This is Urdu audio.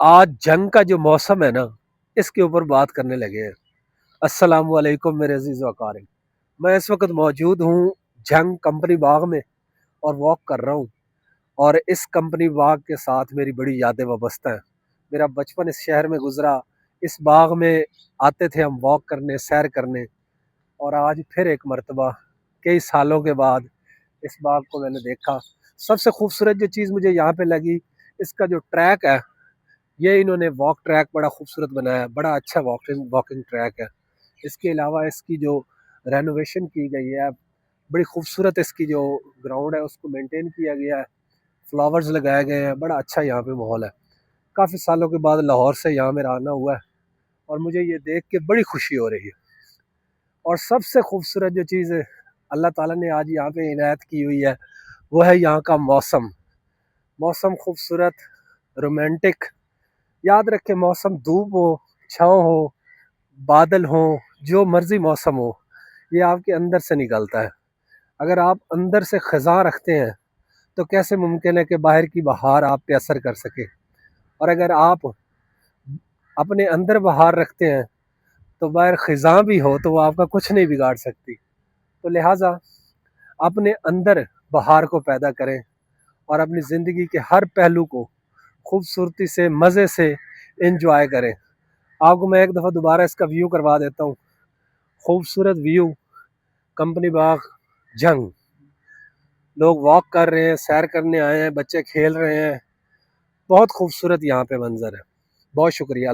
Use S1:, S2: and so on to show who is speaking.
S1: آج جنگ کا جو موسم ہے نا، اس کے اوپر بات کرنے لگے ہیں۔ السلام علیکم میرے عزیز و اقارب، میں اس وقت موجود ہوں جنگ کمپنی باغ میں اور واک کر رہا ہوں، اور اس کمپنی باغ کے ساتھ میری بڑی یادیں وابستہ ہیں۔ میرا بچپن اس شہر میں گزرا، اس باغ میں آتے تھے ہم واک کرنے، سیر کرنے، اور آج پھر ایک مرتبہ کئی سالوں کے بعد اس باغ کو میں نے دیکھا۔ سب سے خوبصورت جو چیز مجھے یہاں پہ لگی، اس کا جو ٹریک ہے، یہ انہوں نے واک ٹریک بڑا خوبصورت بنایا ہے، بڑا اچھا واکنگ ٹریک ہے۔ اس کے علاوہ اس کی جو رینوویشن کی گئی ہے، بڑی خوبصورت اس کی جو گراؤنڈ ہے اس کو مینٹین کیا گیا ہے، فلاورز لگائے گئے ہیں، بڑا اچھا یہاں پہ ماحول ہے۔ کافی سالوں کے بعد لاہور سے یہاں میرا آنا ہوا ہے، اور مجھے یہ دیکھ کے بڑی خوشی ہو رہی ہے۔ اور سب سے خوبصورت جو چیز ہے اللہ تعالیٰ نے آج یہاں پہ عنایت کی ہوئی ہے، وہ ہے یہاں کا موسم خوبصورت، رومانٹک۔ یاد رکھیں، موسم دھوپ ہو، چھاؤں ہو، بادل ہوں، جو مرضی موسم ہو، یہ آپ کے اندر سے نکلتا ہے۔ اگر آپ اندر سے خزاں رکھتے ہیں تو کیسے ممکن ہے کہ باہر کی بہار آپ پہ اثر کر سکے؟ اور اگر آپ اپنے اندر بہار رکھتے ہیں تو باہر خزاں بھی ہو تو وہ آپ کا کچھ نہیں بگاڑ سکتی۔ تو لہٰذا اپنے اندر بہار کو پیدا کریں اور اپنی زندگی کے ہر پہلو کو خوبصورتی سے، مزے سے انجوائے کریں۔ آپ کو میں ایک دفعہ دوبارہ اس کا ویو کروا دیتا ہوں۔ خوبصورت ویو، کمپنی باغ، جنگ، لوگ واک کر رہے ہیں، سیر کرنے آئے ہیں، بچے کھیل رہے ہیں، بہت خوبصورت یہاں پہ منظر ہے۔ بہت شکریہ۔